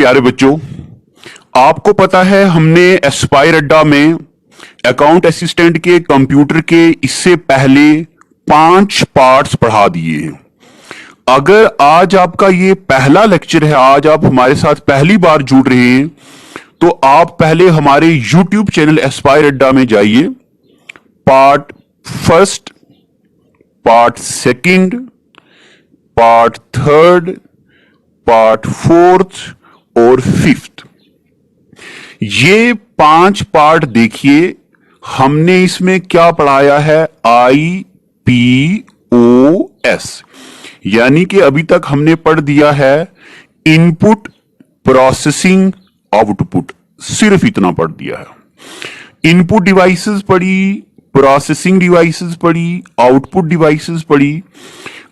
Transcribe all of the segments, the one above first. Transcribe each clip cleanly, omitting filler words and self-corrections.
प्यारे बच्चों, आपको पता है हमने एस्पायर अड्डा में अकाउंट असिस्टेंट के कंप्यूटर के इससे पहले 5 पार्ट्स पढ़ा दिए हैं। अगर आज आपका ये पहला लेक्चर है, आज आप हमारे साथ पहली बार जुड़ रहे हैं, तो आप पहले हमारे यूट्यूब चैनल एस्पायर अड्डा में जाइए। Part first, part second, part third, part fourth और फिफ्थ, ये 5 पार्ट देखिए। हमने इसमें क्या पढ़ाया है? IPOS, यानी कि अभी तक हमने पढ़ दिया है इनपुट, प्रोसेसिंग, आउटपुट, सिर्फ इतना पढ़ दिया है। इनपुट डिवाइसेस पढ़ी, प्रोसेसिंग डिवाइसेस पढ़ी, आउटपुट डिवाइसेस पढ़ी।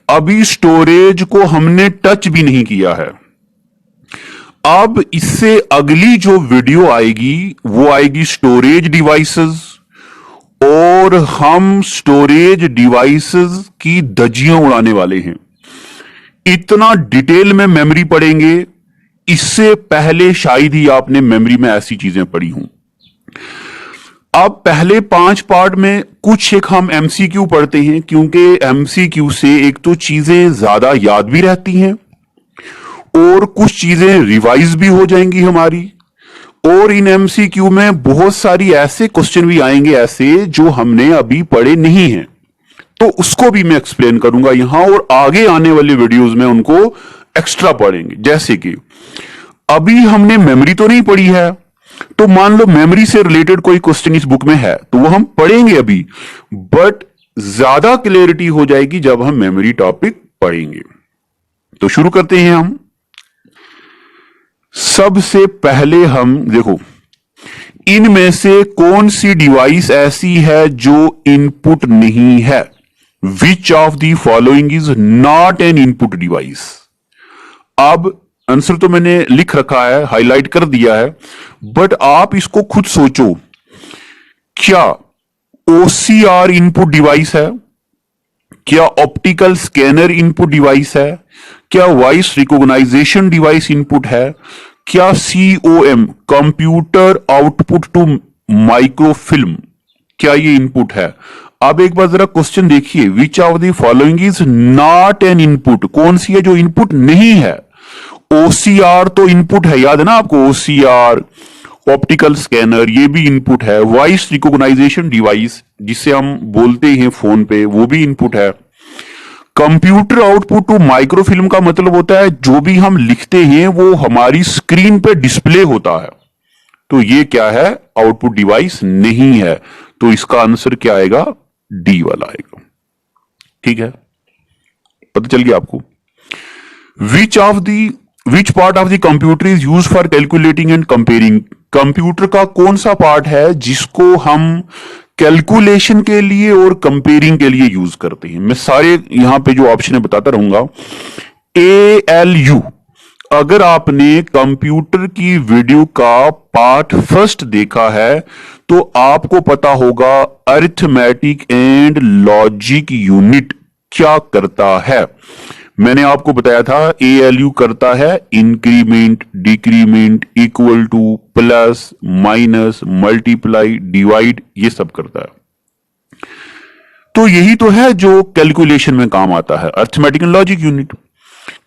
अभी स्टोरेज को हमने टच भी नहीं किया है। अब इससे अगली जो वीडियो आएगी वो आएगी स्टोरेज डिवाइसेस, और हम स्टोरेज डिवाइसेस की धज्जियां उड़ाने वाले हैं। इतना डिटेल में मेमोरी पढ़ेंगे, इससे पहले शायद ही आपने मेमोरी में ऐसी चीजें पढ़ी हों। अब पहले 5 पार्ट में कुछ एक हम MCQ पढ़ते हैं, क्योंकि MCQ से एक तो चीजें ज्यादा याद भी रहती हैं और कुछ चीजें रिवाइज भी हो जाएंगी हमारी। और इन MCQ में बहुत सारी ऐसे क्वेश्चन भी आएंगे ऐसे जो हमने अभी पढ़े नहीं हैं, तो उसको भी मैं एक्सप्लेन करूंगा यहां, और आगे आने वाले वीडियोस में उनको एक्स्ट्रा पढ़ेंगे। जैसे कि अभी हमने मेमोरी तो नहीं पढ़ी है, तो मान लो मेमोरी से रिलेटेड कोई क्वेश्चन इस बुक में है तो वो हम पढ़ेंगे अभी, बट ज्यादा क्लियरिटी हो जाएगी जब हम मेमोरी टॉपिक पढ़ेंगे। तो शुरू करते हैं हम। सबसे पहले हम देखो, इनमें से कौन सी डिवाइस ऐसी है जो इनपुट नहीं है? Which of the following is not an input device? अब आंसर तो मैंने लिख रखा है, हाईलाइट कर दिया है, बट आप इसको खुद सोचो। क्या OCR इनपुट डिवाइस है? क्या ऑप्टिकल स्कैनर इनपुट डिवाइस है? क्या वॉइस रिकॉग्नाइजेशन डिवाइस इनपुट है? क्या COM, computer output to microfilm, क्या ये इनपुट है? अब एक बार जरा क्वेश्चन देखिए, विच of the following is not an input? कौन सी है जो इनपुट नहीं है? OCR तो इनपुट है, याद है ना आपको? OCR, ऑप्टिकल स्कैनर, ये भी इनपुट है। वॉइस रिकॉग्नाइजेशन डिवाइस जिसे हम बोलते हैं फोन पे, वो भी इनपुट है। कंप्यूटर आउटपुट टू माइक्रोफिल्म का मतलब होता है जो भी हम लिखते हैं वो हमारी स्क्रीन पे डिस्प्ले होता है, तो ये क्या है? आउटपुट डिवाइस नहीं है। तो इसका आंसर क्या आएगा? D वाला आएगा। ठीक है, पता चल गया आपको? Which part of the computer is use for calculating and comparing? Computer का कौन सा पार्ट है जिसको हम कैलकुलेशन के लिए और कंपेयरिंग के लिए यूज करते हैं? मैं सारे यहां पे जो ऑप्शन है बताता रहूंगा। ALU, अगर आपने कंप्यूटर की वीडियो का पार्ट फर्स्ट देखा है तो आपको पता होगा अरिथमेटिक एंड लॉजिक यूनिट क्या करता है। मैंने आपको बताया था ALU करता है increment, decrement, equal to, plus, minus, multiply, divide, ये सब करता है। तो यही तो है जो कैलकुलेशन में काम आता है, अरिथमेटिक एंड लॉजिक यूनिट।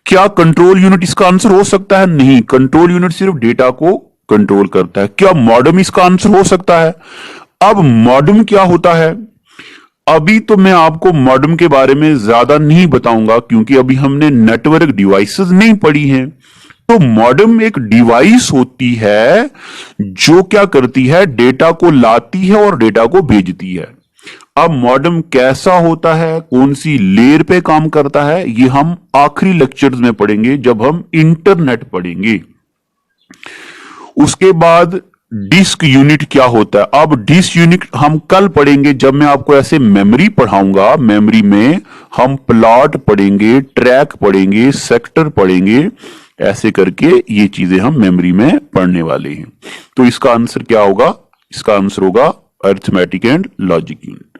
क्या कंट्रोल यूनिट इसका आंसर हो सकता है? नहीं, कंट्रोल यूनिट सिर्फ डेटा को कंट्रोल करता है। क्या मॉडेम इसका आंसर हो सकता है? अब मॉडेम क्या होता है? अभी तो मैं आपको मॉडेम के बारे में ज्यादा नहीं बताऊंगा, क्योंकि अभी हमने नेटवर्क डिवाइसेस नहीं पढ़ी हैं। तो मॉडेम एक डिवाइस होती है जो क्या करती है? डेटा को लाती है और डेटा को भेजती है। अब मॉडेम कैसा होता है, कौन सी लेयर पे काम करता है, ये हम आखिरी लेक्चर्स में पढ़ेंगे जब हम इंटरनेट पढ़ेंगे। उसके बाद डिस्क यूनिट क्या होता है? अब डिस्क यूनिट हम कल पढ़ेंगे जब मैं आपको ऐसे मेमोरी पढ़ाऊंगा। मेमोरी में हम प्लॉट पढ़ेंगे, ट्रैक पढ़ेंगे, सेक्टर पढ़ेंगे, ऐसे करके ये चीजें हम मेमोरी में पढ़ने वाले हैं। तो इसका आंसर क्या होगा? इसका आंसर होगा अरिथमेटिक एंड लॉजिक यूनिट।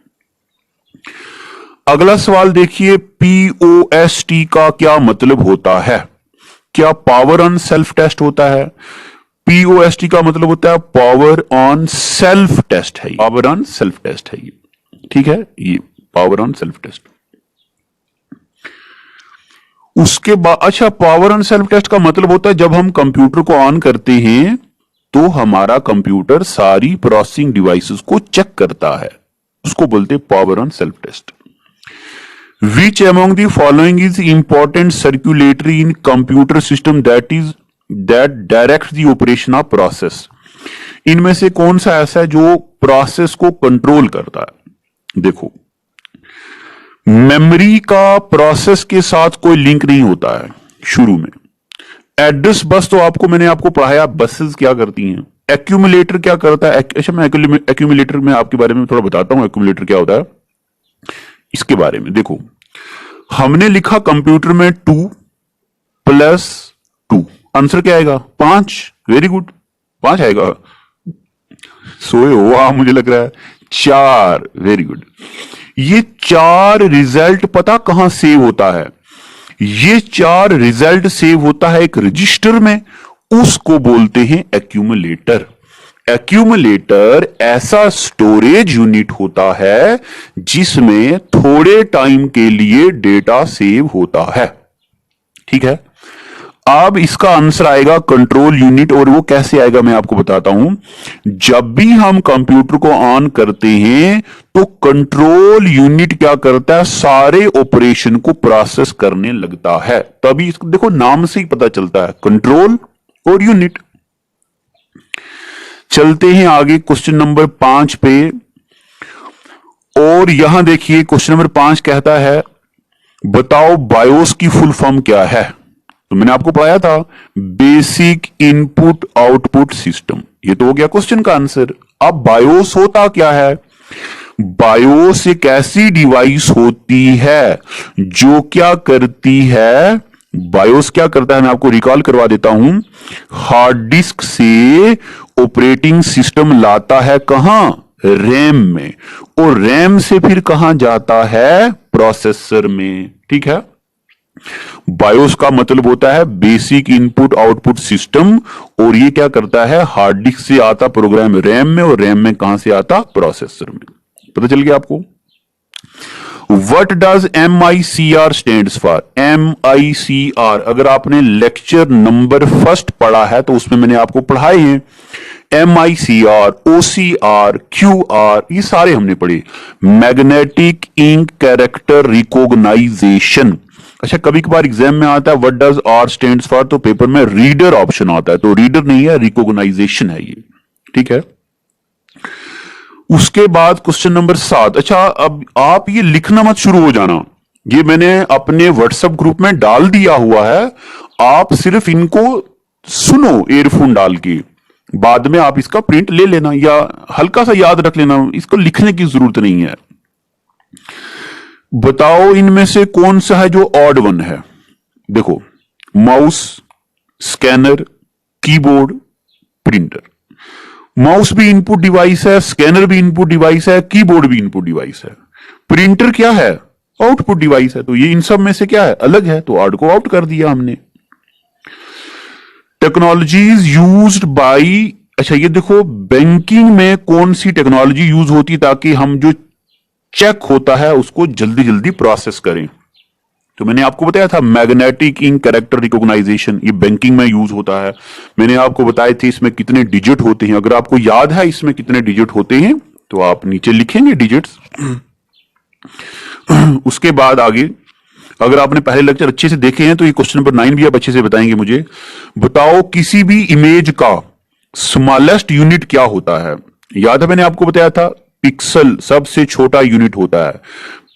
अगला सवाल देखिए, POST का क्या मतलब होता है? क्या पावर ऑन सेल्फ टेस्ट होता है? POST का मतलब होता है पावर ऑन सेल्फ टेस्ट है, पावर ऑन सेल्फ टेस्ट है ये, ठीक है, ये पावर ऑन सेल्फ टेस्ट। उसके बाद अच्छा, पावर ऑन सेल्फ टेस्ट का मतलब होता है जब हम कंप्यूटर को ऑन करते हैं तो हमारा कंप्यूटर सारी प्रोसेसिंग डिवाइसेस को चेक करता है, उसको बोलते हैं power on self test. Which among the following is important circulatory in computer system that direct the operation of process? इनमें से कौन सा ऐसा है जो प्रोसेस को कंट्रोल करता है? देखो, मेमोरी का प्रोसेस के साथ कोई लिंक नहीं होता है शुरू में। एड्रेस बस तो मैंने आपको पढ़ाया, बसेस क्या करती हैं। एक्यूमुलेटर क्या करता है? अच्छा, मैं एक्यूमुलेटर में आपके बारे में थोड़ा बताता हूं, एक्यूमुलेटर क्या होता है इसके बारे में। देखो, हमने लिखा कंप्यूटर में 2 + 2, आंसर क्या आएगा? 5। वेरी गुड, 5 आएगा। सोए हो आप, मुझे लग रहा है। 4, वेरी गुड। ये 4 रिजल्ट पता कहां सेव होता है? ये 4 रिजल्ट सेव होता है एक रजिस्टर में, उसको बोलते हैं एक्यूमुलेटर। एक्यूमुलेटर ऐसा स्टोरेज यूनिट होता है जिसमें थोड़े टाइम के लिए डेटा सेव होता है, ठीक है। अब इसका आंसर आएगा कंट्रोल यूनिट, और वो कैसे आएगा मैं आपको बताता हूं। जब भी हम कंप्यूटर को ऑन करते हैं तो कंट्रोल यूनिट क्या करता है? सारे ऑपरेशन को प्रोसेस करने लगता है। तभी इसको देखो, नाम से ही पता चलता है, कंट्रोल और यूनिट। चलते हैं आगे क्वेश्चन नंबर 5 पे, और यहां देखिए क्वेश्चन नंबर 5 कहता है बताओ बायोस की फुल फॉर्म क्या है? तो मैंने आपको पढ़ाया था बेसिक इनपुट आउटपुट सिस्टम, ये तो हो गया क्वेश्चन का आंसर। अब बायोस होता क्या है? बायोस एक ऐसी डिवाइस होती है जो क्या करती है, बायोस क्या करता है मैं आपको रिकॉल करवा देता हूं। हार्ड डिस्क से ऑपरेटिंग सिस्टम लाता है कहां? रैम में, और रैम से फिर कहां जाता है? प्रोसेसर में, ठीक है। बायोस का मतलब होता है बेसिक इनपुट आउटपुट सिस्टम, और ये क्या करता है? हार्ड डिस्क से आता प्रोग्राम रैम में, और रैम में कहां से आता? प्रोसेसर में। पता चल गया आपको? What does MICR stands for? MICR अगर आपने लेक्चर नंबर 1 पढ़ा है तो उसमें मैंने आपको पढ़ाए हैं। MICR, OCR, QR, ये सारे हमने पढ़े। Magnetic ink character recognition. अच्छा, कभी कभार एग्जाम में आता है what does R stands for, तो पेपर में रीडर ऑप्शन आता है, तो रीडर नहीं है, रिकॉग्नाइजेशन है ये, ठीक है। उसके बाद क्वेश्चन नंबर 7। अच्छा, अब आप ये लिखना मत शुरू हो जाना, ये मैंने अपने व्हाट्सएप ग्रुप में डाल दिया हुआ है, आप सिर्फ इनको सुनो ईयरफोन डाल के, बाद में आप इसका प्रिंट ले लेना या हल्का सा याद रख लेना, इसको लिखने की जरूरत नहीं है। बताओ इनमें से कौन सा है जो ऑड वन है? देखो, mouse, scanner, keyboard, printer. Mouse भी इनपुट डिवाइस है, स्कैनर भी इनपुट डिवाइस है, कीबोर्ड भी इनपुट डिवाइस है। प्रिंटर क्या है? आउटपुट डिवाइस है। तो ये इन सब में से क्या है? अलग है, तो ऑड को आउट कर दिया हमने। टेक्नोलॉजीज यूज्ड बाय, अच्छा ये देखो, बैंकिंग में कौन सी टेक्नोलॉजी यूज होती ताकि हम जो चेक होता है उसको जल्दी जल्दी प्रोसेस करें? तो मैंने आपको बताया था मैग्नेटिक इंक कैरेक्टर रिकॉग्नाइजेशन, ये बैंकिंग में यूज होता है। मैंने आपको बताए थे इसमें कितने डिजिट होते हैं, अगर आपको याद है इसमें कितने डिजिट होते हैं तो आप नीचे लिखेंगे डिजिट्स। उसके बाद आगे, अगर आपने पहले लेक्चर अच्छे से देखे हैं तो ये क्वेश्चन नंबर 9 भी आप अच्छे से बताएंगे मुझे। बताओ किसी भी इमेज का स्मॉलेस्ट यूनिट क्या होता है? याद है मैंने आपको बताया था पिक्सल सबसे छोटा यूनिट होता है।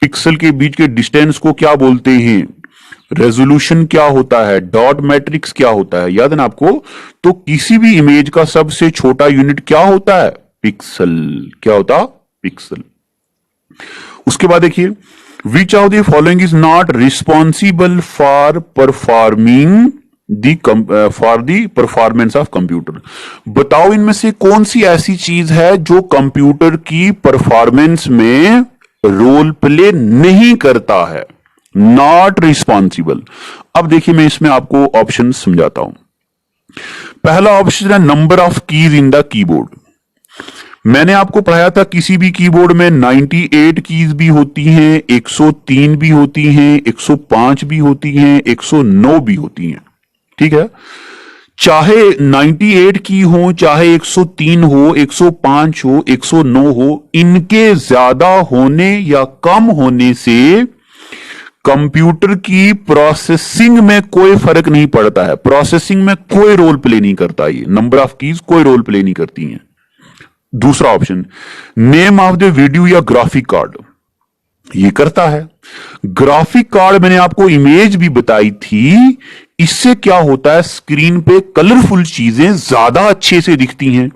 पिक्सल के बीच के डिस्टेंस को क्या बोलते हैं? रेजोल्यूशन क्या होता है? डॉट मैट्रिक्स क्या होता है? याद है ना आपको? तो किसी भी इमेज का सबसे छोटा यूनिट क्या होता है? पिक्सल। क्या होता? पिक्सल। उसके बाद देखिए, विच of the following is not responsible for performing for the performance of computer? बताओ इनमें से कौन सी ऐसी चीज है जो कंप्यूटर की परफॉर्मेंस में रोल प्ले नहीं करता है? Not responsible. अब देखिए मैं इसमें आपको ऑप्शन समझाता हूं। पहला ऑप्शन है number of keys in the keyboard. मैंने आपको पढ़ाया था किसी भी कीबोर्ड में 98 कीज भी होती हैं, 103 भी होती हैं, 105 भी होती हैं, 109 भी होती हैं। ठीक है, चाहे 98 की हो, चाहे 103 हो, 105 हो, 109 हो, इनके ज्यादा होने या कम होने से कंप्यूटर की प्रोसेसिंग में कोई फर्क नहीं पड़ता है। प्रोसेसिंग में कोई रोल प्ले नहीं करता, ये नंबर ऑफ कीज कोई रोल प्ले नहीं करती हैं। दूसरा option name of the video या ग्राफिक कार्ड, ये करता है। ग्राफिक कार्ड मैंने आपको इमेज भी बताई थी, इससे क्या होता है स्क्रीन पे कलरफुल चीजें ज्यादा अच्छे से दिखती हैं,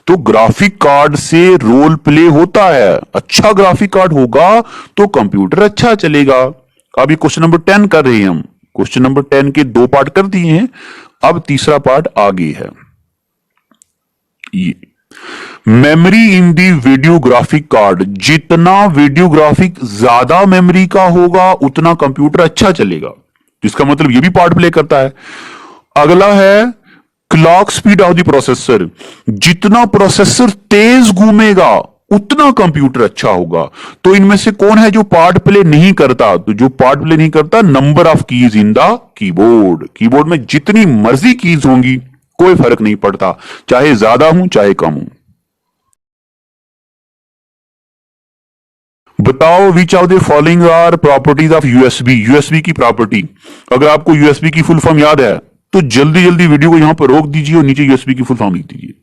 तो ग्राफिक कार्ड से रोल प्ले होता है। अच्छा ग्राफिक कार्ड होगा तो कंप्यूटर अच्छा चलेगा। अभी क्वेश्चन नंबर 10 कर रहे हैं हम। क्वेश्चन नंबर 10 के 2 पार्ट कर दिए हैं, अब तीसरा पार्ट आगे है। ये memory in the video graphic card, जितना वीडियो ग्राफिक ज्यादा मेमोरी का होगा उतना कंप्यूटर अच्छा चलेगा, जिसका मतलब ये भी पार्ट प्ले करता है। अगला है clock speed of the processor, जितना प्रोसेसर तेज घूमेगा उतना कंप्यूटर अच्छा होगा। तो इनमें से कौन है जो पार्ट प्ले नहीं करता? तो जो पार्ट प्ले नहीं करता, number of keys in the keyboard. Keyboard में जितनी मर्जी कीज होंगी कोई फर्क नहीं पड़ता, चाहे ज्यादा हूं चाहे कम हूं। बताओ which of the following are properties of USB. USB की प्रॉपर्टी, अगर आपको यूएसबी की फुल फॉर्म याद है तो जल्दी जल्दी वीडियो को यहां पर रोक दीजिए और नीचे यूएसबी की फुल फॉर्म लिख दीजिए।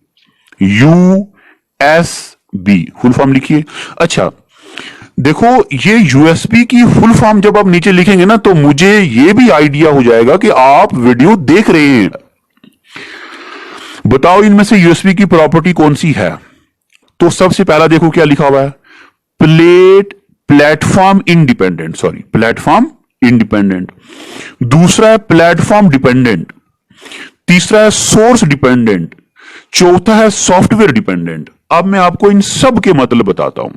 यूएसबी फुल फॉर्म लिखिए। अच्छा देखो, ये यूएसबी की फुल फॉर्म जब आप नीचे लिखेंगे ना तो मुझे ये भी आइडिया हो जाएगा कि आप वीडियो देख रहे हैं। बताओ इनमें से यूएसबी की प्रॉपर्टी कौन सी है? तो सबसे पहला देखो क्या लिखा हुआ है, platform independent, sorry platform independent. दूसरा है प्लेटफॉर्म डिपेंडेंट। तीसरा है सोर्स डिपेंडेंट। चौथा है सॉफ्टवेयर डिपेंडेंट। अब मैं आपको इन सब के मतलब बताता हूं।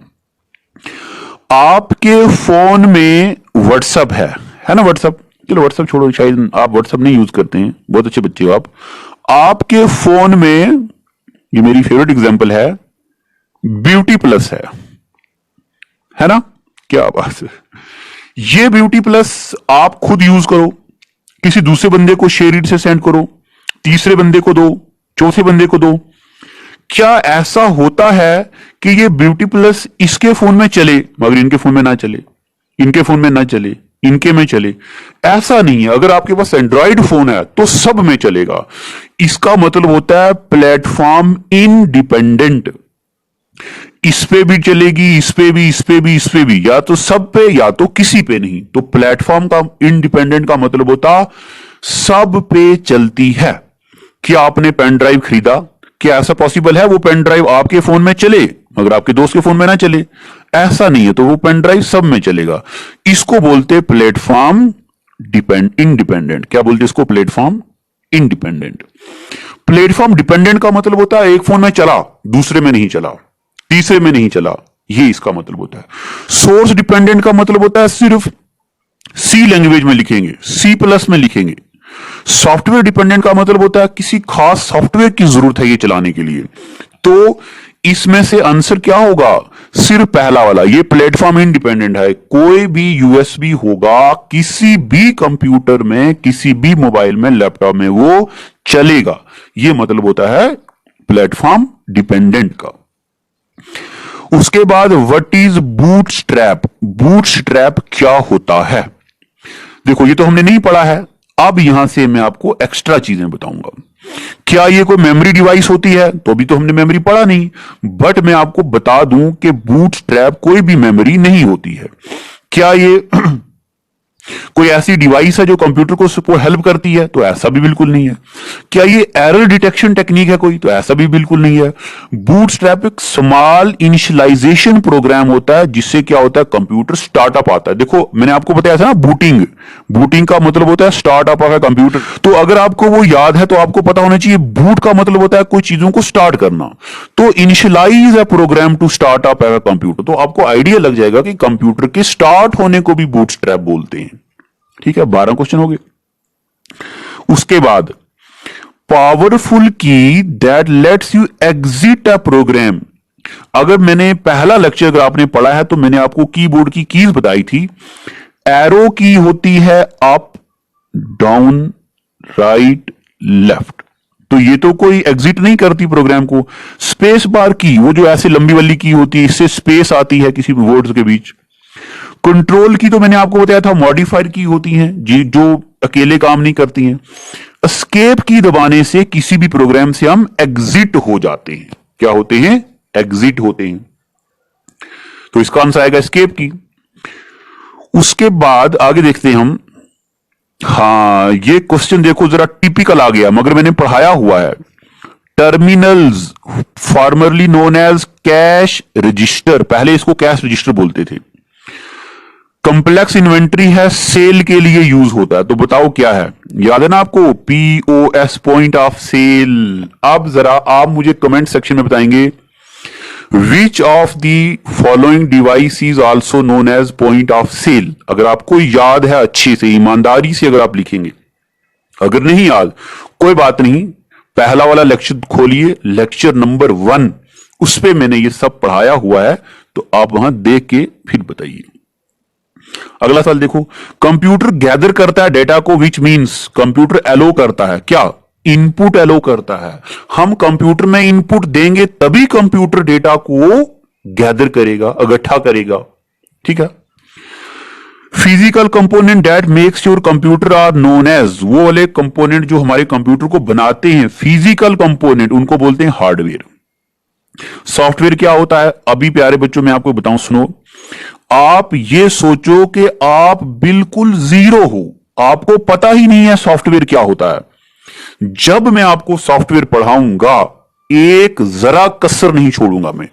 आपके फोन में व्हाट्सएप है ना? व्हाट्सएप, चलो व्हाट्सएप छोड़ो, शायद आप व्हाट्सएप नहीं यूज करते हैं, बहुत अच्छे बच्चे हो आप। आपके फोन में, ये मेरी फेवरेट एग्जांपल है, ब्यूटी प्लस है ना? क्या बात है। ये ब्यूटी प्लस आप खुद यूज करो, किसी दूसरे बंदे को शेयर इट से सेंड करो, तीसरे बंदे को दो, चौथे बंदे को दो। क्या ऐसा होता है कि ये ब्यूटी प्लस इसके फोन में चले मगर इनके फोन में ना चले, इनके फोन में ना चले, इनके में चले? ऐसा नहीं है। अगर आपके पास एंड्रॉइड फोन है तो सब में चलेगा। इसका मतलब होता है प्लेटफॉर्म इंडिपेंडेंट। इस पे भी चलेगी, इस पे भी, इस पे भी, इस पे भी, या तो सब पे या तो किसी पे नहीं। तो प्लेटफॉर्म का इंडिपेंडेंट का मतलब होता सब पे चलती है। क्या आपने पेन ड्राइव खरीदा, क्या ऐसा पॉसिबल है वो पेन ड्राइव आपके फोन में चले मगर आपके दोस्त के फोन में ना चले? ऐसा नहीं है। तो वो पेन ड्राइव सब में चलेगा। इसको बोलते प्लेटफॉर्म इंडिपेंडेंट। क्या बोलते इसको? Platform independent. प्लेटफॉर्म डिपेंडेंट का मतलब होता है एक फोन में चला दूसरे में नहीं चला, तीसरे में नहीं चला, ये इसका मतलब होता है। सोर्स डिपेंडेंट का मतलब होता है सिर्फ सी लैंग्वेज में लिखेंगे, सी प्लस में लिखेंगे। सॉफ्टवेयर डिपेंडेंट का मतलब होता है किसी खास सॉफ्टवेयर की जरूरत है ये चलाने के लिए। तो इसमें से आंसर क्या होगा? सिर्फ पहला वाला, ये प्लेटफॉर्म इंडिपेंडेंट है। कोई भी यूएसबी होगा किसी भी कंप्यूटर में, किसी भी मोबाइल में, लैपटॉप में वो चलेगा। ये मतलब होता है प्लेटफॉर्म डिपेंडेंट का। उसके बाद व्हाट इज बूटस्ट्रैप। बूटस्ट्रैप क्या होता है? देखो ये तो हमने नहीं पढ़ा है, अब यहां से मैं आपको एक्स्ट्रा चीजें बताऊंगा। क्या ये कोई मेमोरी डिवाइस होती है? तो अभी तो हमने मेमोरी पढ़ा नहीं, बट मैं आपको बता दूं कि बूटस्ट्रैप कोई भी मेमोरी नहीं होती है। क्या ये कोई ऐसी डिवाइस है जो कंप्यूटर को हेल्प करती है? तो ऐसा भी बिल्कुल नहीं है। क्या ये एरर डिटेक्शन टेक्निक है कोई? तो ऐसा भी बिल्कुल नहीं है। बूटस्ट्रैप एक स्मॉल इनिशियलाइजेशन प्रोग्राम होता है जिससे क्या होता है, कंप्यूटर स्टार्टअप आता है। देखो मैंने आपको बताया था ना, बूटिंग, बूटिंग का मतलब होता है स्टार्टअप ऑफ कंप्यूटर। तो अगर आपको वो याद है तो आपको पता होना चाहिए बूट का मतलब होता है कोई चीजों को स्टार्ट करना। तो initialise a program to start up a computer, तो आपको आइडिया लग जाएगा कि कंप्यूटर के स्टार्ट होने को भी बूटस्ट्रैप बोलते हैं। ठीक है, 12 क्वेश्चन हो गए। उसके बाद पावरफुल की that lets you exit a program. अगर मैंने पहला लेक्चर अगर आपने पढ़ा है तो मैंने आपको कीबोर्ड की कीज बताई थी। एरो की होती है अप, डाउन, राइट, लेफ्ट। तो ये तो कोई एग्जिट नहीं करती प्रोग्राम को। स्पेस बार की, वो जो ऐसे लंबी वाली की होती है, इससे स्पेस आती है किसी वर्ड्स के बीच। कंट्रोल की तो मैंने आपको बताया था मॉडिफायर की होती हैं जो अकेले काम नहीं करती हैं। एस्केप की दबाने से किसी भी प्रोग्राम से हम एग्जिट हो जाते हैं। क्या होते हैं? एग्जिट होते हैं। तो इसका आंसर आएगा एस्केप की। उसके बाद आगे देखते हैं हम। हाँ, ये क्वेश्चन देखो जरा टिपिकल आ गया, मगर मैंने पढ़ाया हुआ है। Terminals formerly known as cash register, पहले इसको कैश रजिस्टर बोलते थे। कंप्लेक्स इन्वेंट्री है, सेल के लिए यूज होता है। तो बताओ क्या है? याद है ना आपको? POS, point of sale. अब जरा आप मुझे कमेंट सेक्शन में बताएंगे which of the following device is also known as point of sale. अगर आपको याद है अच्छे से, ईमानदारी से अगर आप लिखेंगे। अगर नहीं याद कोई बात नहीं, पहला वाला लेक्चर खोलिए, लेक्चर नंबर 1, उस पे मैंने ये सब पढ़ाया हुआ है, तो आप वहां देख के फिर बताइए। अगला सवाल देखो, कंप्यूटर गैदर करता है डेटा को, विच मींस कंप्यूटर एलो करता है। क्या? इनपुट एलो करता है। हम कंप्यूटर में इनपुट देंगे तभी कंप्यूटर डेटा को गैदर करेगा, इकट्ठा करेगा। ठीक है। Physical component that makes your computer are known as, वो वाले कंपोनेंट जो हमारे कंप्यूटर को बनाते हैं, फिजिकल कंपोनेंट, उनको बोलते हैं हार्डवेयर। सॉफ्टवेयर क्या होता है? अभी प्यारे बच्चों मैं आपको बताऊं, सुनो। आप ये सोचो कि आप बिल्कुल जीरो हो, आपको पता ही नहीं है सॉफ्टवेयर क्या होता है। जब मैं आपको सॉफ्टवेयर पढ़ाऊंगा, एक जरा कसर नहीं छोड़ूंगा मैं।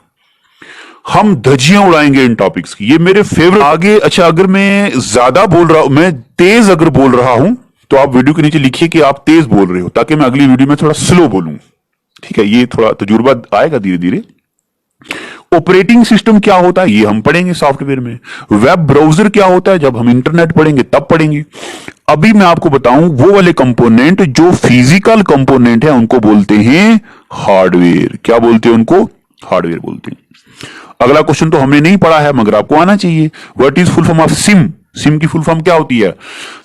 हम धज्जियां उड़ाएंगे इन टॉपिक्स की, ये मेरे फेवरेट। आगे अच्छा, अगर मैं ज्यादा बोल रहा हूं, मैं तेज अगर बोल रहा हूं, तो आप वीडियो के नीचे लिखिए कि आप तेज बोल रहे हो, ताकि मैं अगली वीडियो में थोड़ा स्लो बोलूं। ठीक है, ये थोड़ा तजुर्बा आएगा धीरे धीरे। ऑपरेटिंग सिस्टम क्या होता है ये हम पढ़ेंगे सॉफ्टवेयर में। वेब ब्राउजर क्या होता है जब हम इंटरनेट पढ़ेंगे तब पढ़ेंगे। अभी मैं आपको बताऊं, वो वाले कंपोनेंट जो फिजिकल कंपोनेंट है उनको बोलते हैं हार्डवेयर। क्या बोलते हैं उनको? हार्डवेयर बोलते हैं। अगला क्वेश्चन तो हमने नहीं पढ़ा है मगर आपको आना चाहिए। What is full form of SIM? SIM की फुल फॉर्म क्या होती है?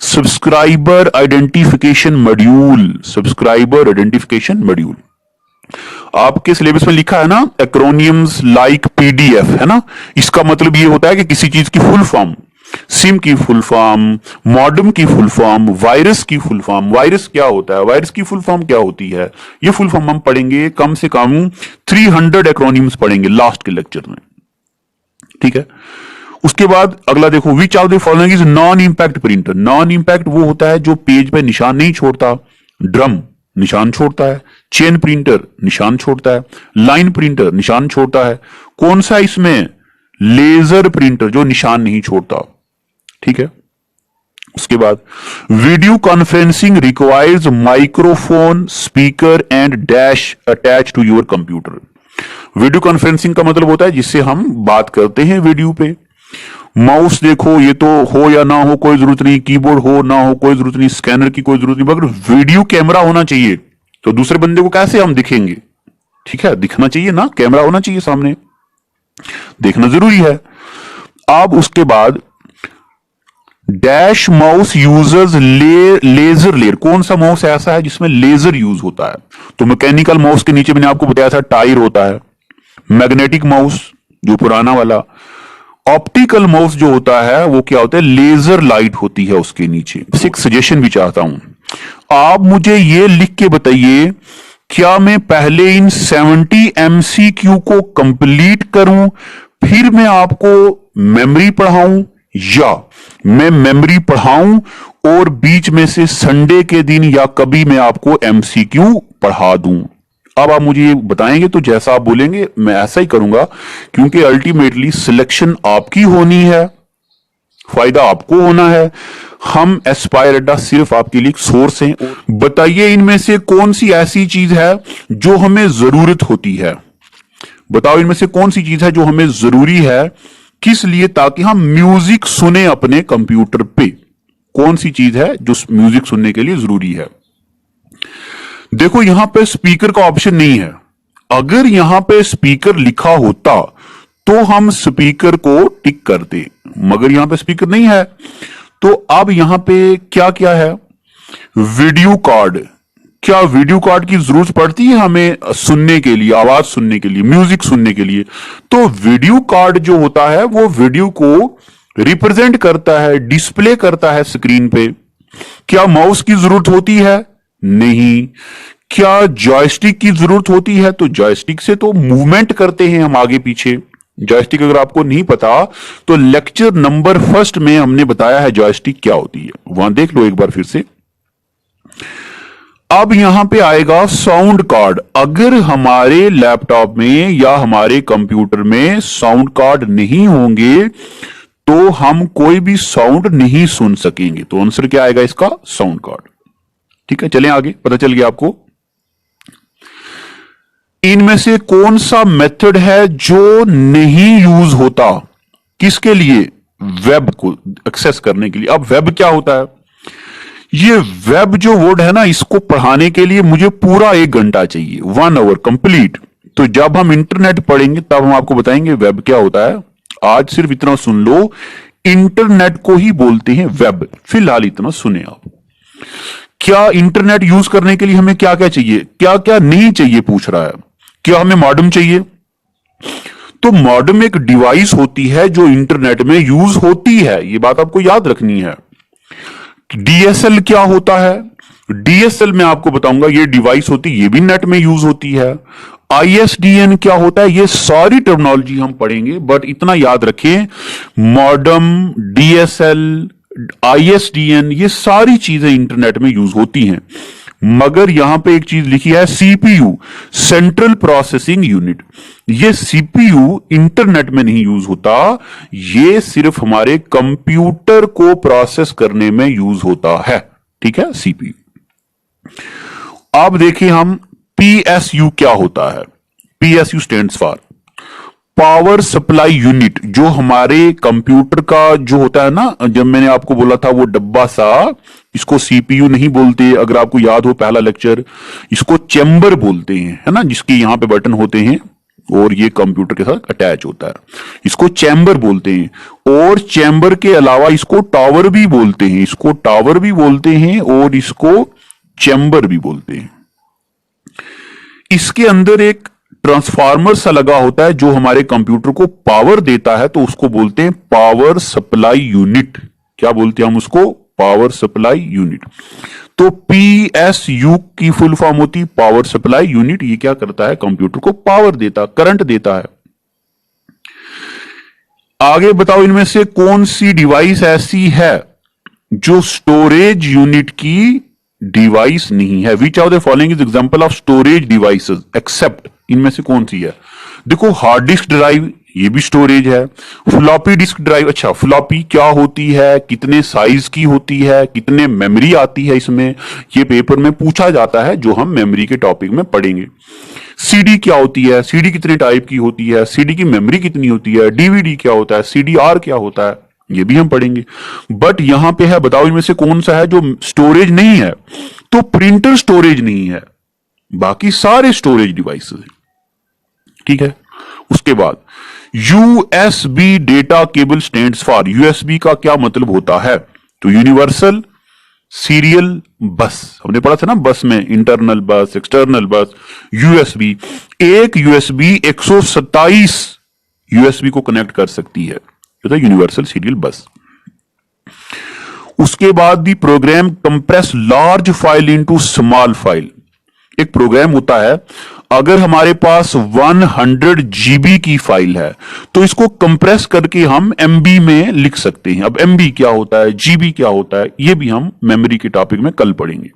Subscriber identification module. Subscriber identification module. आपके सिलेबस में लिखा है ना, एक्रोनियम्स लाइक PDF, है ना। इसका मतलब ये होता है कि किसी चीज की फुल फॉर्म, सिम की फुल फॉर्म, मॉडेम की फुल फॉर्म, वायरस की फुल फॉर्म। वायरस क्या होता है? वायरस की फुल फॉर्म क्या होती है? ये फुल फॉर्म हम पढ़ेंगे, कम से कम 300 एक्रोनियम्स पढ़ेंगे लास्ट के लेक्चर में। ठीक है। उसके बाद अगला देखो, विच of the following is non impact printer. Non impact वो होता है जो पेज पे निशान नहीं छोड़ता। ड्रम निशान छोड़ता है, चेन प्रिंटर निशान छोड़ता है, लाइन प्रिंटर निशान छोड़ता है। कौन सा इसमें? लेजर प्रिंटर जो निशान नहीं छोड़ता। ठीक है। उसके बाद video conferencing requires microphone, speaker and dash attach to your computer. Video conferencing का मतलब होता है जिससे हम बात करते हैं वीडियो पे। माउस देखो, ये तो हो या ना हो कोई जरूरत नहीं, कीबोर्ड हो ना हो कोई जरूरत नहीं, स्कैनर की कोई जरूरत नहीं, मगर वीडियो कैमरा होना चाहिए। तो दूसरे बंदे को कैसे हम दिखेंगे? ठीक है, दिखना चाहिए ना, कैमरा होना चाहिए सामने, देखना जरूरी है। अब उसके बाद dash mouse users laser layer. कौन सा माउस ऐसा है जिसमें लेजर यूज होता है? तो मैकेनिकल माउस के नीचे मैंने आपको बताया था टायर होता है। मैग्नेटिक माउस जो पुराना वाला। ऑप्टिकल माउस जो होता है वो क्या होता है? लेजर लाइट होती है उसके नीचे। एक सजेशन भी चाहता हूं, आप मुझे ये लिख के बताइए, क्या मैं पहले इन 70 MCQ को कंप्लीट करूं फिर मैं आपको मेमोरी पढ़ाऊं, या मैं मेमोरी पढ़ाऊं और बीच में से संडे के दिन या कभी मैं आपको एमसीक्यू पढ़ा दूं। अब आप मुझे ये बताएंगे तो जैसा आप बोलेंगे मैं ऐसा ही करूंगा, क्योंकि अल्टीमेटली सिलेक्शन आपकी होनी है, फायदा आपको होना है। हम एस्पायर अड्डा सिर्फ आपके लिए सोर्स हैं। बताइए इनमें से कौन सी ऐसी चीज है जो हमें जरूरत होती है। बताओ इनमें से कौन सी चीज है जो हमें जरूरी है, किस लिए, ताकि हम म्यूजिक सुने अपने कंप्यूटर पे। कौन सी चीज है जो म्यूजिक सुनने के लिए जरूरी है। देखो यहां पे स्पीकर का ऑप्शन नहीं है। अगर यहां पे स्पीकर लिखा होता तो हम स्पीकर को टिक करते, मगर यहां पे स्पीकर नहीं है। तो अब यहां पे क्या क्या है, वीडियो कार्ड। क्या वीडियो कार्ड की जरूरत पड़ती है हमें सुनने के लिए, आवाज सुनने के लिए, म्यूजिक सुनने के लिए। तो वीडियो कार्ड जो होता है वो वीडियो को रिप्रेजेंट करता है, डिस्प्ले करता है स्क्रीन पे। क्या माउस की जरूरत होती है? नहीं। क्या जॉयस्टिक की जरूरत होती है? तो जॉयस्टिक से तो मूवमेंट करते हैं हम आगे पीछे। जॉयस्टिक अगर आपको नहीं पता तो लेक्चर नंबर 1 में हमने बताया है जॉयस्टिक क्या होती है, वहां देख लो एक बार फिर से। अब यहां पे आएगा साउंड कार्ड। अगर हमारे लैपटॉप में या हमारे कंप्यूटर में साउंड कार्ड नहीं होंगे तो हम कोई भी साउंड नहीं सुन सकेंगे। तो आंसर क्या आएगा इसका? Sound card. ठीक है, चलें आगे, पता चल गया आपको। इनमें से कौन सा मेथड है जो नहीं यूज होता? किसके लिए? वेब को एक्सेस करने के लिए। अब वेब क्या होता है? ये वेब जो वर्ड है ना, इसको पढ़ाने के लिए मुझे पूरा 1 घंटा चाहिए, 1 आवर कंप्लीट। तो जब हम इंटरनेट पढ़ेंगे तब हम आपको बताएंगे वेब क्या होता है। आज सिर्फ इतना सुन लो, इंटरनेट को ही बोलते हैं वेब। फिलहाल इतना सुने आप। क्या इंटरनेट यूज करने के लिए हमें क्या क्या चाहिए, क्या क्या नहीं चाहिए पूछ रहा है। क्या हमें मॉडेम चाहिए? तो मॉडेम एक डिवाइस होती है जो इंटरनेट में यूज होती है, ये बात आपको याद रखनी है। डीएसएल क्या होता है? डीएसएल मैं आपको बताऊंगा, ये डिवाइस होती है, ये भी नेट में यूज होती है। आईएसडीएन क्या होता है? ये सारी टर्मिनोलॉजी हम पढ़ेंगे, बट इतना याद रखें, मॉडेम, डीएसएल, आईएसडीएन, ये सारी चीजें इंटरनेट में यूज होती हैं। मगर यहां पे एक चीज लिखी है सीपीयू, सेंट्रल प्रोसेसिंग यूनिट। ये सीपीयू इंटरनेट में नहीं यूज होता, ये सिर्फ हमारे कंप्यूटर को प्रोसेस करने में यूज होता है। ठीक है, सीपीयू। अब देखिए हम पीएसयू क्या होता है। PSU stands for power supply unit. जो हमारे कंप्यूटर का जो होता है ना, जब मैंने आपको बोला था वो डब्बा सा, इसको सीपीयू नहीं बोलते, अगर आपको याद हो पहला लेक्चर, इसको चैम्बर बोलते हैं, है ना, जिसके यहां पे बटन होते हैं और ये कंप्यूटर के साथ अटैच होता है, इसको चैम्बर बोलते हैं। और चैम्बर के अलावा इसको टावर भी बोलते हैं, इसको टावर भी बोलते हैं और इसको चैम्बर भी बोलते हैं। इसके अंदर एक ट्रांसफार्मर सा लगा होता है जो हमारे कंप्यूटर को पावर देता है, तो उसको बोलते हैं पावर सप्लाई यूनिट। क्या बोलते हैं हम उसको? Power supply unit. तो पीएसयू की फुल फॉर्म होती पावर सप्लाई यूनिट। ये क्या करता है? कंप्यूटर को पावर देता, करंट देता है। आगे बताओ इनमें से कौन सी डिवाइस ऐसी है जो स्टोरेज यूनिट की डिवाइस नहीं है। Which of the following is example of storage devices except. इनमें से कौन सी है? देखो हार्ड डिस्क ड्राइव, ये भी स्टोरेज है। फ्लॉपी डिस्क ड्राइव, अच्छा फ्लॉपी क्या होती है, कितने साइज की होती है, कितने मेमोरी आती है इसमें, ये पेपर में पूछा जाता है जो हम मेमोरी के टॉपिक में पढ़ेंगे। सीडी क्या होती है, सीडी कितने टाइप की होती है, सीडी की मेमोरी कितनी होती है, डीवीडी क्या होता है, सीडीआर क्या होता है, ये भी हम पढ़ेंगे। बट यहां पे है, बताओ इनमें से कौन सा है जो स्टोरेज नहीं है? तो प्रिंटर स्टोरेज नहीं है, बाकी सारे स्टोरेज डिवाइसेस हैं। ठीक है, उसके बाद USB data cable stands for. USB का क्या मतलब होता है? तो यूनिवर्सल सीरियल बस, हमने पढ़ा था ना बस में, इंटरनल बस, एक्सटर्नल बस। यूएसबी, एक यूएसबी 127 यूएसबी को कनेक्ट कर सकती है, तो यूनिवर्सल सीरियल बस। उसके बाद the program compress large file into small file. एक प्रोग्राम होता है, अगर हमारे पास 100 जीबी की फाइल है तो इसको कंप्रेस करके हम एमबी में लिख सकते हैं। अब एमबी क्या होता है, जीबी क्या होता है, ये भी हम मेमोरी के टॉपिक में कल पढ़ेंगे।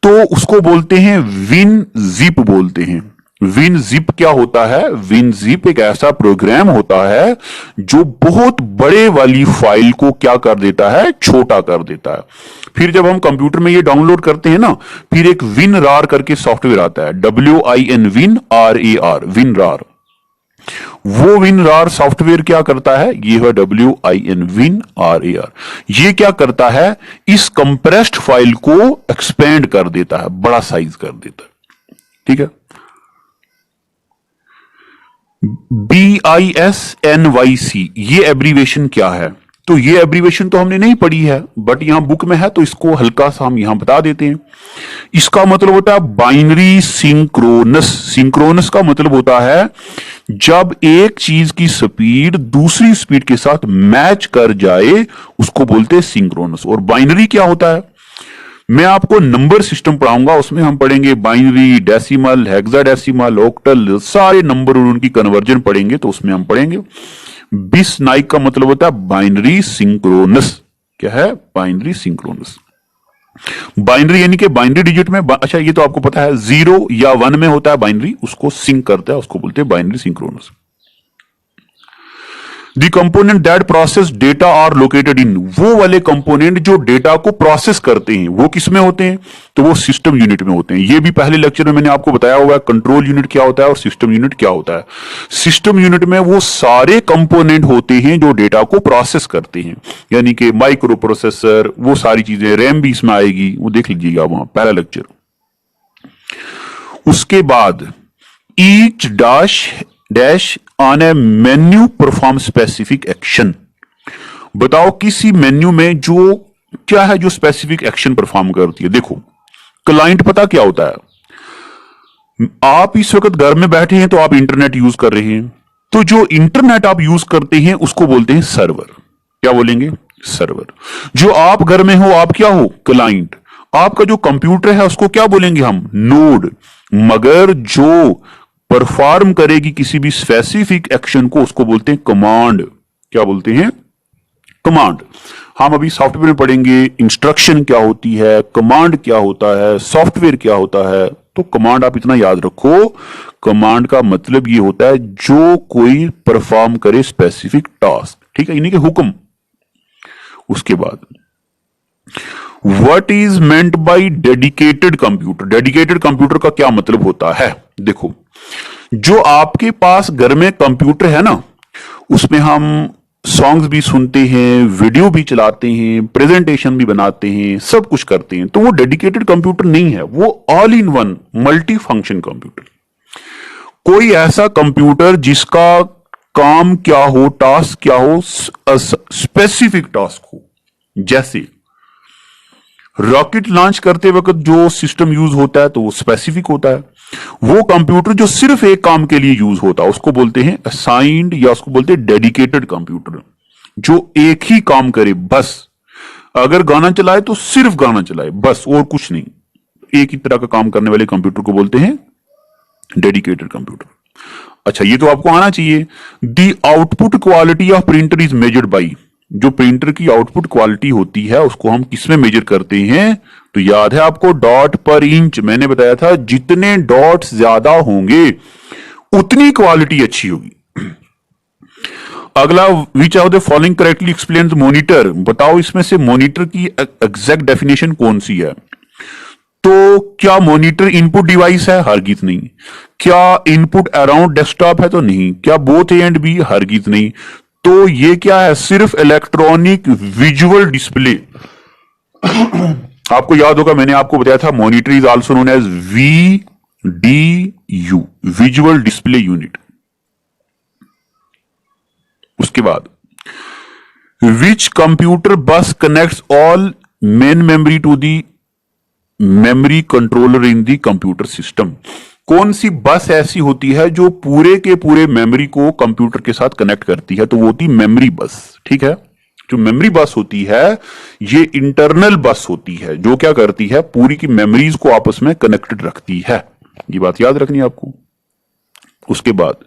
तो उसको बोलते हैं विन जिप बोलते हैं। विन जिप क्या होता है, विन जिप एक ऐसा प्रोग्राम होता है जो बहुत बड़े वाली फाइल को क्या कर देता है, छोटा कर देता है। फिर जब हम कंप्यूटर में ये डाउनलोड करते हैं ना, फिर एक विन रार करके सॉफ्टवेयर आता है, WIN विन RAR, विन रार। वो विन रार सॉफ्टवेयर क्या करता है, ये है WIN विन RAR। ये क्या करता है, इस कंप्रेस्ड फाइल को एक्सपेंड कर देता है, बड़ा साइज कर देता है। ठीक है। BISNYC ये एब्रीवेशन क्या है, तो ये एब्रीवेशन तो हमने नहीं पढ़ी है, बट यहां बुक में है तो इसको हल्का सा हम यहां बता देते हैं। इसका मतलब होता है बाइनरी सिंक्रोनस। सिंक्रोनस का मतलब होता है जब एक चीज की स्पीड दूसरी स्पीड के साथ मैच कर जाए उसको बोलते हैं सिंक्रोनस। और बाइनरी क्या होता है, मैं आपको नंबर सिस्टम पढ़ाऊंगा, उसमें हम पढ़ेंगे बाइनरी, डेसिमल, हेक्साडेसिमल, ऑक्टल, सारे नंबर और उनकी कन्वर्जन पढ़ेंगे, तो उसमें हम पढ़ेंगे। बिस नाइक का मतलब होता है बाइनरी सिंक्रोनस। क्या है, बाइनरी सिंक्रोनस। बाइनरी यानी कि बाइनरी डिजिट में, अच्छा ये तो आपको पता है, 0 या 1 में होता है बाइनरी, उसको सिंक करता है, उसको बोलते हैं binary synchronous. The component that process data are located in, वो वाले कंपोनेंट जो डेटा को प्रोसेस करते हैं वो किस में होते हैं, तो वो सिस्टम यूनिट में होते हैं। ये भी पहले लेक्चर में मैंने आपको बताया हुआ है, कंट्रोल यूनिट क्या होता है और सिस्टम यूनिट क्या होता है। सिस्टम यूनिट में वो सारे कंपोनेंट होते हैं जो डेटा को प्रोसेस करते हैं, यानी कि माइक्रो प्रोसेसर, वो सारी चीजें, रैम भी इसमें आएगी, वो देख लीजिएगा वहां पहला लेक्चर। उसके बाद each dash on A menu perform specific action. बताओ किसी मेन्यू में जो क्या है जो स्पेसिफिक एक्शन परफॉर्म करती है। देखो क्लाइंट पता क्या होता है, आप इस वक्त घर में बैठे हैं तो आप इंटरनेट यूज कर रहे हैं, तो जो इंटरनेट आप यूज करते हैं उसको बोलते हैं सर्वर। क्या बोलेंगे, सर्वर। जो आप घर में हो आप क्या हो, क्लाइंट। आपका जो कंप्यूटर है उसको क्या बोलेंगे हम, नोड। मगर जो परफॉर्म करेगी किसी भी स्पेसिफिक एक्शन को उसको बोलते हैं कमांड। क्या बोलते हैं, कमांड। हम अभी सॉफ्टवेयर में पढ़ेंगे इंस्ट्रक्शन क्या होती है, कमांड क्या होता है, सॉफ्टवेयर क्या होता है। तो कमांड आप इतना याद रखो, कमांड का मतलब ये होता है जो कोई परफॉर्म करे स्पेसिफिक टास्क। ठीक है, यानी कि हुक्म। उसके बाद what is meant by dedicated computer. Dedicated computer का क्या मतलब होता है, देखो जो आपके पास घर में कंप्यूटर है ना, उसमें हम सॉन्ग्स भी सुनते हैं, वीडियो भी चलाते हैं, प्रेजेंटेशन भी बनाते हैं, सब कुछ करते हैं, तो वो डेडिकेटेड कंप्यूटर नहीं है, वो all in one multi function computer. कोई ऐसा कंप्यूटर जिसका काम क्या हो, टास्क क्या हो, स्पेसिफिक टास्क हो। जैसे रॉकेट लॉन्च करते वक्त जो सिस्टम यूज होता है तो वो स्पेसिफिक होता है। वो कंप्यूटर जो सिर्फ एक काम के लिए यूज होता है उसको बोलते हैं असाइंड, या उसको बोलते हैं डेडिकेटेड कंप्यूटर, जो एक ही काम करे बस। अगर गाना चलाए तो सिर्फ गाना चलाए बस, और कुछ नहीं। एक ही तरह का काम करने वाले कंप्यूटर को बोलते हैं डेडिकेटेड कंप्यूटर। अच्छा ये तो आपको आना चाहिए। The output quality of printer is measured by, जो प्रिंटर की आउटपुट क्वालिटी होती है उसको हम किसमें मेजर करते हैं, तो याद है आपको डॉट पर इंच। मैंने बताया था जितने डॉट्स ज्यादा होंगे उतनी क्वालिटी अच्छी होगी। अगला, विच of the following correctly explains monitor. बताओ इसमें से मॉनिटर की एग्जैक्ट डेफिनेशन कौन सी है। तो क्या मॉनिटर इनपुट डिवाइस है, हरगिज नहीं। क्या इनपुट अराउंड डेस्कटॉप है, तो नहीं। क्या बोथ ए एंड बी, हरगिज नहीं। तो ये क्या है, सिर्फ इलेक्ट्रॉनिक विजुअल डिस्प्ले। आपको याद होगा मैंने आपको बताया था monitor is also known as VDU, visual display unit. उसके बाद which computer bus connects all main memory to the memory controller in the computer system. कौन सी बस ऐसी होती है जो पूरे के पूरे मेमोरी को कंप्यूटर के साथ कनेक्ट करती है, तो वो होती मेमोरी बस। ठीक है, जो मेमोरी बस होती है ये इंटरनल बस होती है, जो क्या करती है, पूरी की मेमोरीज को आपस में कनेक्टेड रखती है। ये बात याद रखनी है आपको। उसके बाद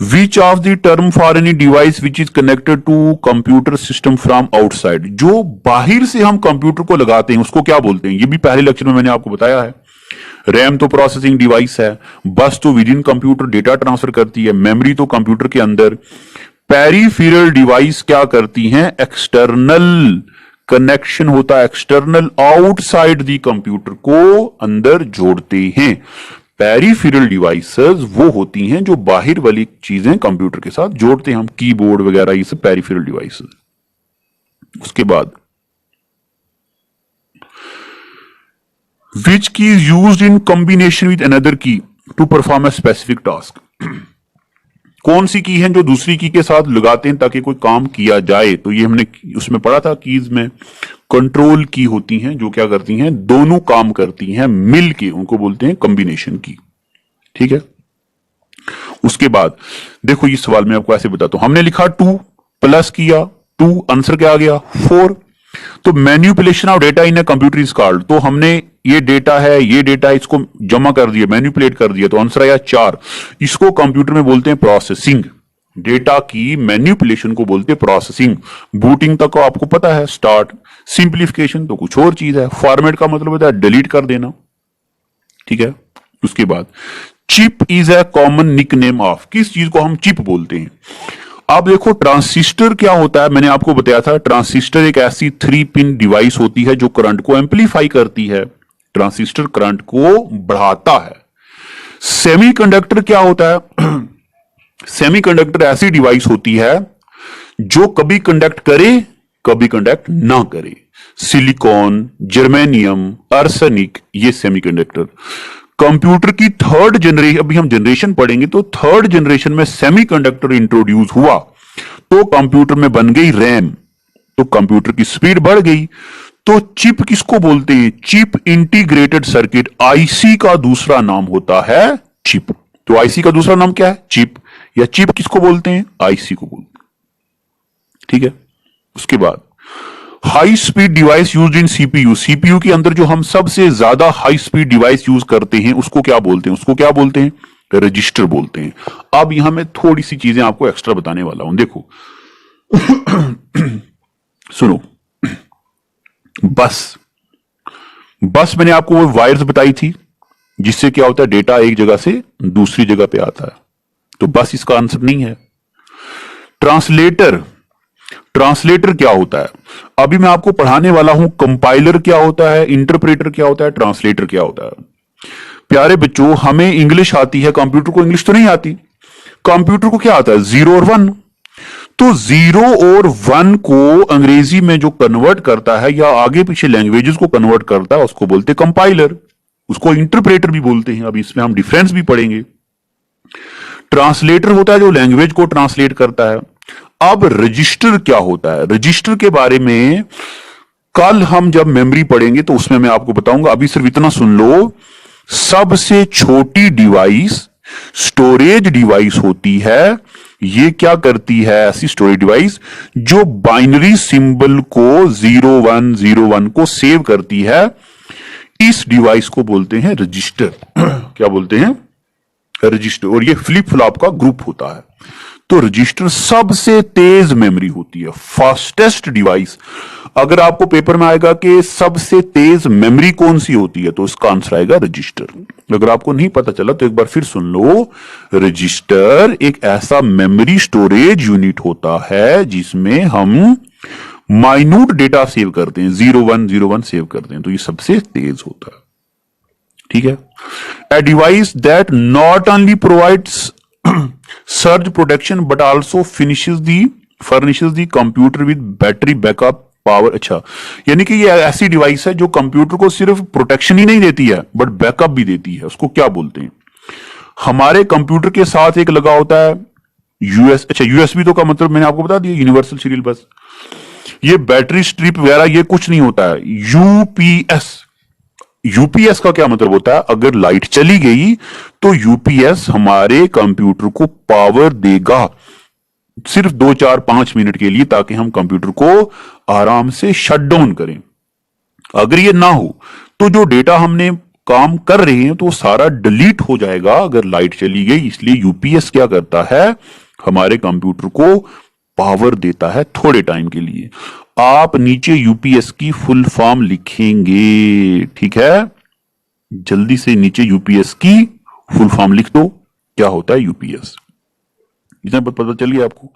which of the term for any device which is connected to computer system from outside, जो बाहर से हम कंप्यूटर को लगाते हैं उसको क्या बोलते हैं? ये भी पहले लेक्चर में मैंने आपको बताया है। रैम तो प्रोसेसिंग डिवाइस है, बस तो with in computer data transfer करती है, मेमोरी तो कंप्यूटर के अंदर, पेरिफेरल डिवाइस क्या करती हैं, एक्सटर्नल कनेक्शन होता है, एक्सटर्नल आउटसाइड दी कंप्यूटर को अंदर जोड़ते हैं। पेरिफेरल डिवाइसेस वो होती हैं जो बाहर वाली चीजें कंप्यूटर के साथ जोड़ते हैं हम, कीबोर्ड वगैरह, ये सब पेरिफेरल डिवाइसेस। उसके बाद which key is used in combination with another key to perform a specific task, कौन सी की है जो दूसरी की के साथ लगाते हैं ताकि कोई काम किया जाए? तो ये हमने उसमें पढ़ा था, कीज में कंट्रोल की होती हैं जो क्या करती हैं, दोनों काम करती हैं मिल के, उनको बोलते हैं कॉम्बिनेशन की। ठीक है। उसके बाद देखो ये सवाल मैं आपको ऐसे बताता हूं, हमने लिखा 2 प्लस किया 2, आंसर क्या आ गया 4। तो manipulation of data in a computer is called, तो हमने ये डेटा है, ये डेटा है, इसको जमा कर दिया, मैन्युपुलेट कर दिया, तो आंसर आया 4। इसको कंप्यूटर में बोलते हैं प्रोसेसिंग। डेटा की मैन्युपुलेशन को बोलते हैं प्रोसेसिंग। बूटिंग तक को आपको पता है, स्टार्ट। सिंप्लीफिकेशन तो कुछ और चीज है, फॉर्मेट का मतलब होता है डिलीट कर देना। ठीक है। उसके बाद chip is a common nickname of, किस चीज को हम चिप बोलते हैं? अब देखो ट्रांसिस्टर क्या होता है, मैंने आपको बताया था, ट्रांसिस्टर एक ऐसी 3 पिन डिवाइस होती है जो करंट को एम्पलीफाई करती है, ट्रांसिस्टर करंट को बढ़ाता है। सेमीकंडक्टर क्या होता है? सेमीकंडक्टर ऐसी डिवाइस होती है जो कभी कंडक्ट करे कभी कंडक्ट ना करे। सिलिकॉन, जर्मेनियम, आर्सेनिक, ये सेमीकंडक्टर। कंप्यूटर की थर्ड जनरेशन, अभी हम जनरेशन पढ़ेंगे, तो थर्ड जनरेशन में सेमीकंडक्टर इंट्रोड्यूस हुआ तो कंप्यूटर में बन गई रैम, तो कंप्यूटर की स्पीड बढ़ गई। तो चिप किसको बोलते हैं? चिप इंटीग्रेटेड सर्किट, आईसी का दूसरा नाम होता है चिप। तो आईसी का दूसरा नाम क्या है? चिप। या चिप किसको बोलते हैं? आईसी को बोलते हैं। ठीक है। उसके बाद high speed device used in CPU, CPU के अंदर जो हम सबसे ज्यादा हाई स्पीड डिवाइस यूज करते हैं उसको क्या बोलते हैं? उसको क्या बोलते हैं? रजिस्टर बोलते हैं। अब यहां मैं थोड़ी सी चीजें आपको एक्स्ट्रा बताने वाला हूं, देखो। सुनो, बस मैंने आपको वो वायर्स बताई थी जिससे क्या होता है, डेटा एक जगह से दूसरी जगह पे आता है, तो बस इसका आंसर नहीं है। ट्रांसलेटर, ट्रांसलेटर क्या होता है? अभी मैं आपको पढ़ाने वाला हूं कंपाइलर क्या होता है, इंटरप्रेटर क्या होता है, ट्रांसलेटर क्या होता है। प्यारे बच्चों, हमें इंग्लिश आती है, कंप्यूटर को इंग्लिश तो नहीं आती। कंप्यूटर को क्या आता है? 0 और 1। तो 0 और 1 को अंग्रेजी में जो कन्वर्ट करता है या आगे पीछे लैंग्वेजेस को कन्वर्ट करता है उसको बोलते हैं कंपाइलर, उसको इंटरप्रेटर भी बोलते हैं। अब इसमें हम डिफरेंस भी पढ़ेंगे। ट्रांसलेटर होता है जो लैंग्वेज को ट्रांसलेट करता है। अब रजिस्टर क्या होता है? रजिस्टर के बारे में कल हम जब मेमोरी पढ़ेंगे तो उसमें मैं आपको बताऊंगा, अभी सिर्फ इतना सुन लो। सबसे छोटी डिवाइस स्टोरेज डिवाइस होती है। ये क्या करती है? ऐसी स्टोरेज डिवाइस जो बाइनरी सिंबल को 0101 को सेव करती है, इस डिवाइस को बोलते हैं रजिस्टर। क्या बोलते हैं? रजिस्टर। और ये फ्लिप फ्लॉप का ग्रुप होता है। तो रजिस्टर सबसे तेज मेमोरी होती है, फास्टेस्ट डिवाइस। अगर आपको पेपर में आएगा कि सबसे तेज मेमोरी कौन सी होती है, तो इसका आंसर आएगा रजिस्टर। अगर आपको नहीं पता चला तो एक बार फिर सुन लो। रजिस्टर एक ऐसा मेमोरी स्टोरेज यूनिट होता है जिसमें हम माइन्यूट डेटा सेव करते हैं, 0101 सेव करते हैं, तो ये सबसे तेज होता है। ठीक है। A device that not only provides surge protection but also furnishes the computer with battery backup power। अच्छा, यानी कि ये ऐसी डिवाइस है जो कंप्यूटर को सिर्फ प्रोटेक्शन ही नहीं देती है बट बैकअप भी देती है। उसको क्या बोलते हैं? हमारे कंप्यूटर के साथ एक लगा होता है यूएसबी, तो का मतलब मैंने आपको बता दिया, यूनिवर्सल सीरियल बस। ये बैटरी स्ट्रिप वगैरह ये कुछ नहीं होता है। यूपीएस, यूपीएस का क्या मतलब होता है? अगर लाइट चली गई तो यूपीएस हमारे कंप्यूटर को पावर देगा। सिर्फ 2 4 5 मिनट के लिए, ताकि हम कंप्यूटर को आराम से शट डाउन करें। अगर ये ना हो तो जो डेटा हमने काम कर रहे हैं तो सारा डिलीट हो जाएगा अगर लाइट चली गई। इसलिए यूपीएस क्या करता है, हमारे कंप्यूटर को पावर देता है थोड़े टाइम के लिए। आप नीचे यूपीएस की फुल फॉर्म लिखेंगे, ठीक है? जल्दी से नीचे यूपीएस की फुल फॉर्म लिख दो, क्या होता है यूपीएस। इतना पता चल गया आपको?